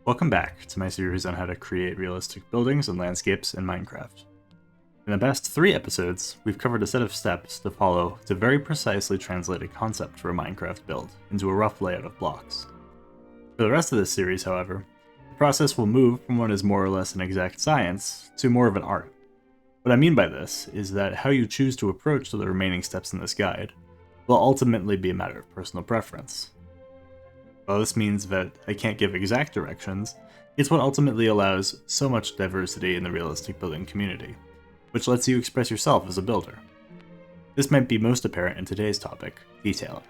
Welcome back to my series on how to create realistic buildings and landscapes in Minecraft. In the past 3 episodes, we've covered a set of steps to follow to very precisely translate a concept for a Minecraft build into a rough layout of blocks. For the rest of this series, however, the process will move from what is more or less an exact science to more of an art. What I mean by this is that how you choose to approach the remaining steps in this guide will ultimately be a matter of personal preference. While this means that I can't give exact directions, it's what ultimately allows so much diversity in the realistic building community, which lets you express yourself as a builder. This might be most apparent in today's topic, detailing.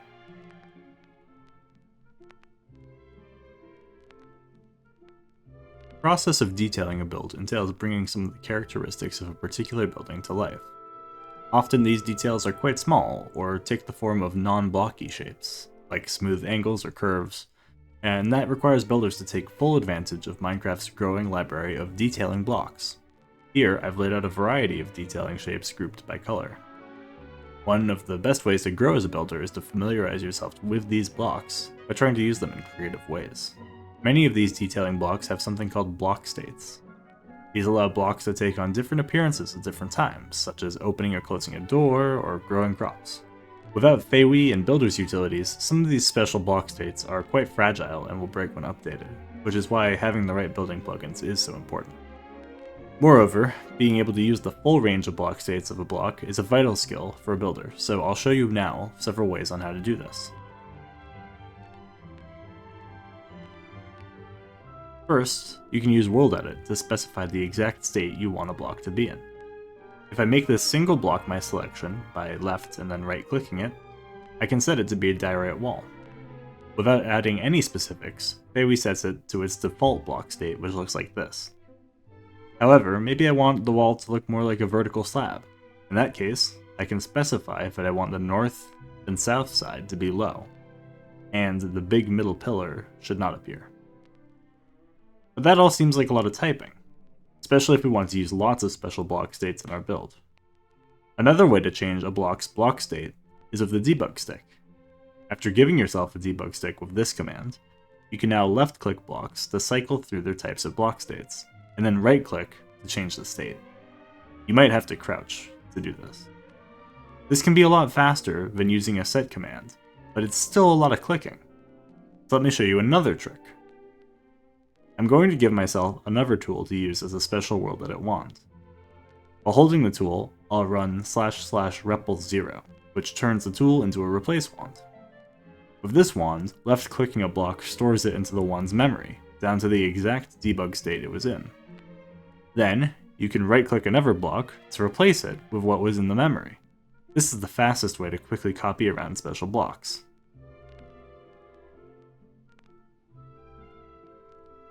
The process of detailing a build entails bringing some of the characteristics of a particular building to life. Often these details are quite small, or take the form of non-blocky shapes, like smooth angles or curves, and that requires builders to take full advantage of Minecraft's growing library of detailing blocks. Here, I've laid out a variety of detailing shapes grouped by color. One of the best ways to grow as a builder is to familiarize yourself with these blocks by trying to use them in creative ways. Many of these detailing blocks have something called block states. These allow blocks to take on different appearances at different times, such as opening or closing a door or growing crops. Without Feywi and Builder's utilities, some of these special block states are quite fragile and will break when updated, which is why having the right building plugins is so important. Moreover, being able to use the full range of block states of a block is a vital skill for a builder, so I'll show you now several ways on how to do this. First, you can use World Edit to specify the exact state you want a block to be in. If I make this single block my selection by left and then right clicking it, I can set it to be a diorite wall. Without adding any specifics, Feywi sets it to its default block state, which looks like this. However, maybe I want the wall to look more like a vertical slab. In that case, I can specify that I want the north and south side to be low, and the big middle pillar should not appear. But that all seems like a lot of typing, especially if we want to use lots of special block states in our build. Another way to change a block's block state is with the debug stick. After giving yourself a debug stick with this command, you can now left-click blocks to cycle through their types of block states, and then right-click to change the state. You might have to crouch to do this. This can be a lot faster than using a set command, but it's still a lot of clicking. So let me show you another trick. I'm going to give myself another tool to use as a special World Edit wand. While holding the tool, I'll run //repl0, which turns the tool into a replace wand. With this wand, left-clicking a block stores it into the wand's memory, down to the exact debug state it was in. Then, you can right-click another block to replace it with what was in the memory. This is the fastest way to quickly copy around special blocks.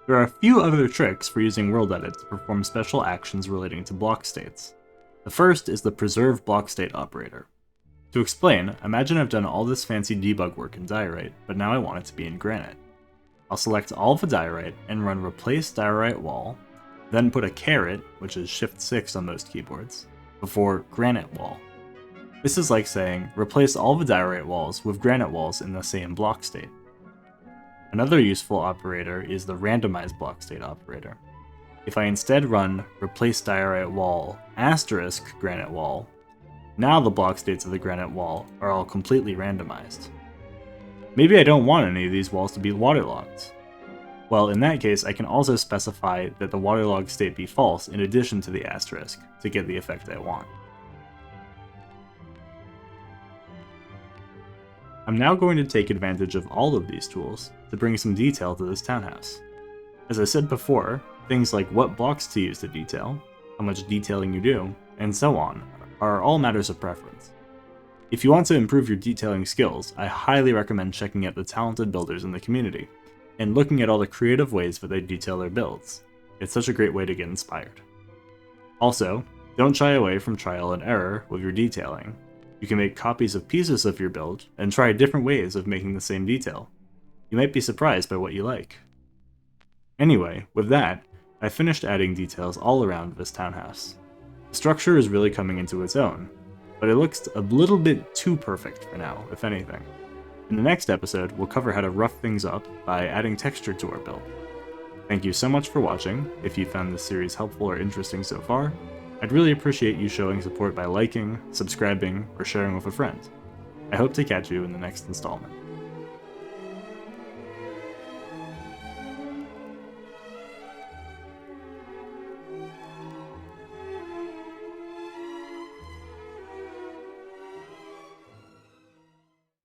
There are a few other tricks for using World Edit to perform special actions relating to block states. The first is the Preserve Block State operator. To explain, imagine I've done all this fancy debug work in diorite, but now I want it to be in granite. I'll select all of the diorite and run Replace Diorite Wall, then put a caret, which is Shift-6 on most keyboards, before Granite Wall. This is like saying, replace all the diorite walls with granite walls in the same block state. Another useful operator is the Randomize Block State operator. If I instead run Replace Diorite Wall * Granite Wall, now the block states of the granite wall are all completely randomized. Maybe I don't want any of these walls to be waterlogged. Well, in that case, I can also specify that the waterlogged state be false in addition to the asterisk to get the effect I want. I'm now going to take advantage of all of these tools to bring some detail to this townhouse. As I said before, things like what blocks to use to detail, how much detailing you do, and so on, are all matters of preference. If you want to improve your detailing skills, I highly recommend checking out the talented builders in the community, and looking at all the creative ways that they detail their builds. It's such a great way to get inspired. Also, don't shy away from trial and error with your detailing. You can make copies of pieces of your build, and try different ways of making the same detail. You might be surprised by what you like. Anyway, with that, I finished adding details all around this townhouse. The structure is really coming into its own, but it looks a little bit too perfect for now, if anything. In the next episode, we'll cover how to rough things up by adding texture to our build. Thank you so much for watching. If you found this series helpful or interesting so far, I'd really appreciate you showing support by liking, subscribing, or sharing with a friend. I hope to catch you in the next installment.